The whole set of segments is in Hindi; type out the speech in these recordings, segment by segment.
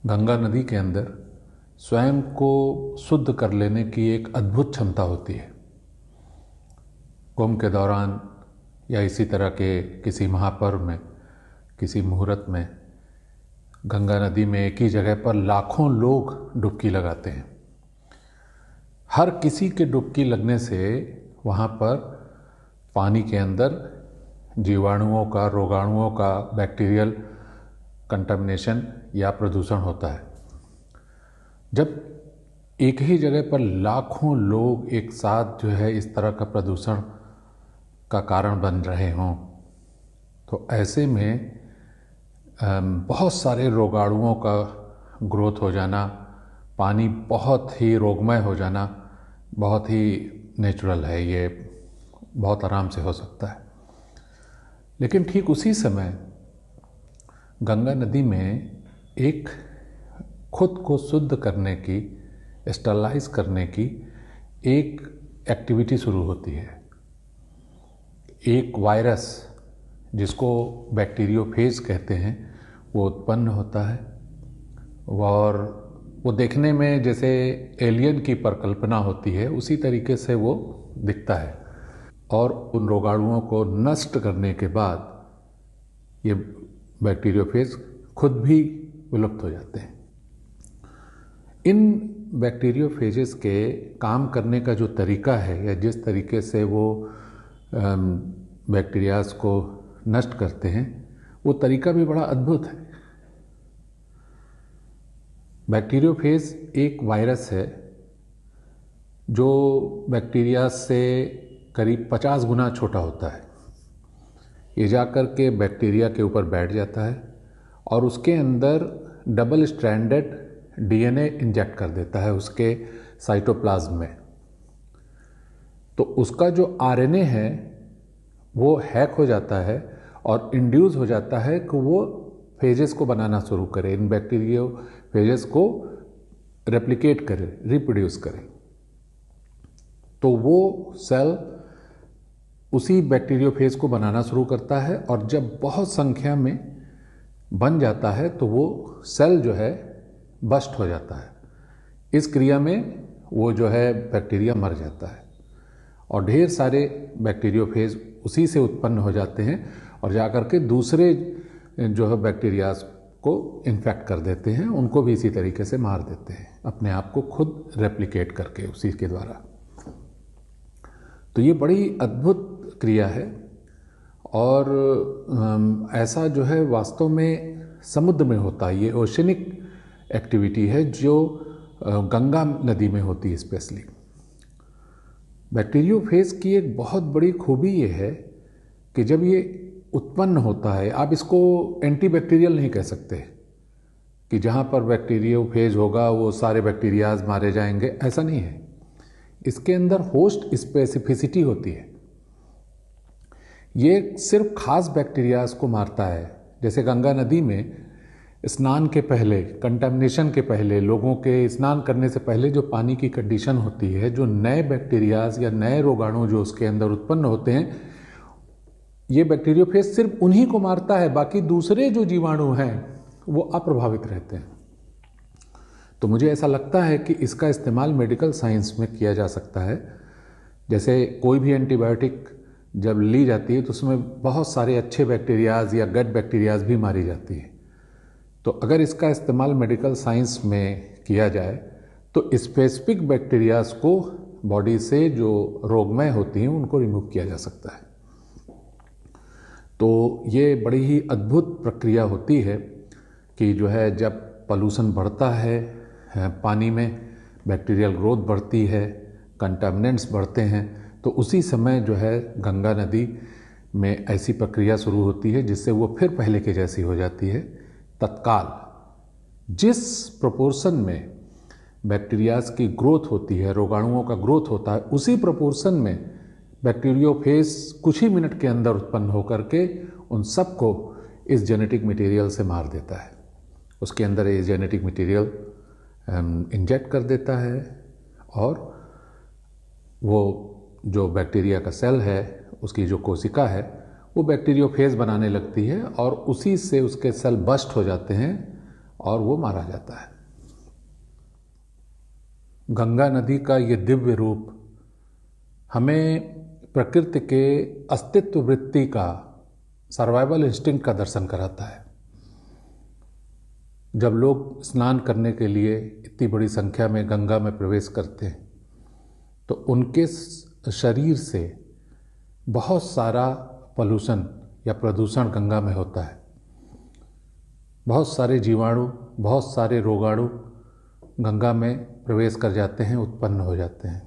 गंगा नदी के अंदर स्वयं को शुद्ध कर लेने की एक अद्भुत क्षमता होती है। कुंभ के दौरान या इसी तरह के किसी महापर्व में, किसी मुहूर्त में गंगा नदी में एक ही जगह पर लाखों लोग डुबकी लगाते हैं। हर किसी के डुबकी लगने से वहाँ पर पानी के अंदर जीवाणुओं का, रोगाणुओं का बैक्टीरियल कंटामिनेशन या प्रदूषण होता है। जब एक ही जगह पर लाखों लोग एक साथ जो है इस तरह का प्रदूषण का कारण बन रहे हों, तो ऐसे में बहुत सारे रोगाणुओं का ग्रोथ हो जाना, पानी बहुत ही रोगमय हो जाना बहुत ही नेचुरल है। ये बहुत आराम से हो सकता है। लेकिन ठीक उसी समय गंगा नदी में एक खुद को शुद्ध करने की, स्टरलाइज करने की एक एक्टिविटी शुरू होती है। एक वायरस जिसको बैक्टीरियोफेज कहते हैं वो उत्पन्न होता है और वो देखने में जैसे एलियन की परिकल्पना होती है उसी तरीके से वो दिखता है और उन रोगाणुओं को नष्ट करने के बाद ये बैक्टीरियोफेज खुद भी विलुप्त हो जाते हैं। इन बैक्टीरियोफेजेस के काम करने का जो तरीका है या जिस तरीके से वो बैक्टीरियाज को नष्ट करते हैं वो तरीका भी बड़ा अद्भुत है। बैक्टीरियोफेज एक वायरस है जो बैक्टीरिया से करीब 50 गुना छोटा होता है। ये जाकर के बैक्टीरिया के ऊपर बैठ जाता है और उसके अंदर डबल स्ट्रैंडेड डीएनए इंजेक्ट कर देता है उसके साइटोप्लाज्म में। तो उसका जो आरएनए है वो हैक हो जाता है और इंड्यूस हो जाता है कि वो फेजेस को बनाना शुरू करे, इन बैक्टीरियो फेजेस को रेप्लिकेट करे, रिप्रोड्यूस करे। तो वो सेल उसी बैक्टीरियोफेज को बनाना शुरू करता है और जब बहुत संख्या में बन जाता है तो वो सेल जो है बस्ट हो जाता है। इस क्रिया में वो जो है बैक्टीरिया मर जाता है और ढेर सारे बैक्टीरियोफेज उसी से उत्पन्न हो जाते हैं और जाकर के दूसरे जो है बैक्टीरियाज को इन्फेक्ट कर देते हैं, उनको भी इसी तरीके से मार देते हैं, अपने आप को खुद रेप्लिकेट करके उसी के द्वारा। तो ये बड़ी अद्भुत क्रिया है और ऐसा जो है वास्तव में समुद्र में होता है। ये ओशनिक एक्टिविटी है जो गंगा नदी में होती है स्पेशली। बैक्टीरियोफेज की एक बहुत बड़ी खूबी ये है कि जब ये उत्पन्न होता है, आप इसको एंटीबैक्टीरियल नहीं कह सकते कि जहाँ पर बैक्टीरियोफेज होगा वो सारे बैक्टीरियाज मारे जाएंगे, ऐसा नहीं है। इसके अंदर होस्ट स्पेसिफिसिटी होती है। ये सिर्फ खास बैक्टीरियाज को मारता है। जैसे गंगा नदी में स्नान के पहले, कंटामिनेशन के पहले, लोगों के स्नान करने से पहले जो पानी की कंडीशन होती है, जो नए बैक्टीरियाज या नए रोगाणु जो उसके अंदर उत्पन्न होते हैं, ये बैक्टीरियोफेज सिर्फ उन्हीं को मारता है, बाकी दूसरे जो जीवाणु हैं वो अप्रभावित रहते हैं। तो मुझे ऐसा लगता है कि इसका इस्तेमाल मेडिकल साइंस में किया जा सकता है। जैसे कोई भी एंटीबायोटिक जब ली जाती है तो उसमें बहुत सारे अच्छे बैक्टीरियाज या गट बैक्टीरियाज भी मारी जाती है। तो अगर इसका इस्तेमाल मेडिकल साइंस में किया जाए तो स्पेसिफिक बैक्टीरियाज को बॉडी से जो रोगमय होती हैं उनको रिमूव किया जा सकता है। तो ये बड़ी ही अद्भुत प्रक्रिया होती है कि जो है जब पॉल्यूशन बढ़ता है पानी में, बैक्टीरियल ग्रोथ बढ़ती है, कंटामिनेंट्स बढ़ते हैं, तो उसी समय जो है गंगा नदी में ऐसी प्रक्रिया शुरू होती है जिससे वो फिर पहले के जैसी हो जाती है। तत्काल जिस प्रोपोर्शन में बैक्टीरियाज की ग्रोथ होती है, रोगाणुओं का ग्रोथ होता है, उसी प्रोपोर्शन में बैक्टीरियोफेज कुछ ही मिनट के अंदर उत्पन्न होकर के उन सबको इस जेनेटिक मटेरियल से मार देता है। उसके अंदर ये जेनेटिक मटेरियल इंजेक्ट कर देता है और वो जो बैक्टीरिया का सेल है, उसकी जो कोशिका है, वो बैक्टीरियोफेज बनाने लगती है और उसी से उसके सेल बस्ट हो जाते हैं और वो मारा जाता है। गंगा नदी का ये दिव्य रूप हमें प्रकृति के अस्तित्व वृत्ति का, सर्वाइवल इंस्टिंक्ट का दर्शन कराता है। जब लोग स्नान करने के लिए इतनी बड़ी संख्या में गंगा में प्रवेश करते हैं तो उनके शरीर से बहुत सारा पॉल्यूशन या प्रदूषण गंगा में होता है। बहुत सारे जीवाणु, बहुत सारे रोगाणु गंगा में प्रवेश कर जाते हैं, उत्पन्न हो जाते हैं,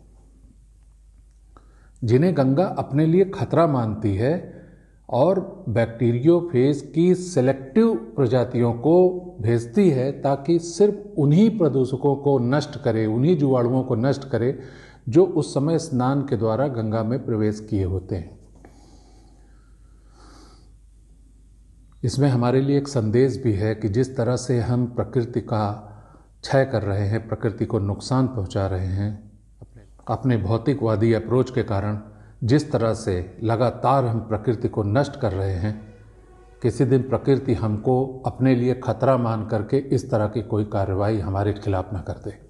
जिन्हें गंगा अपने लिए खतरा मानती है और बैक्टीरियोफेज की सेलेक्टिव प्रजातियों को भेजती है ताकि सिर्फ उन्हीं प्रदूषकों को नष्ट करे, उन्हीं जीवाणुओं को नष्ट करे जो उस समय स्नान के द्वारा गंगा में प्रवेश किए होते हैं। इसमें हमारे लिए एक संदेश भी है कि जिस तरह से हम प्रकृति का क्षय कर रहे हैं, प्रकृति को नुकसान पहुंचा रहे हैं अपने भौतिकवादी अप्रोच के कारण, जिस तरह से लगातार हम प्रकृति को नष्ट कर रहे हैं, किसी दिन प्रकृति हमको अपने लिए खतरा मान करके इस तरह की कोई कार्रवाई हमारे खिलाफ न कर दे।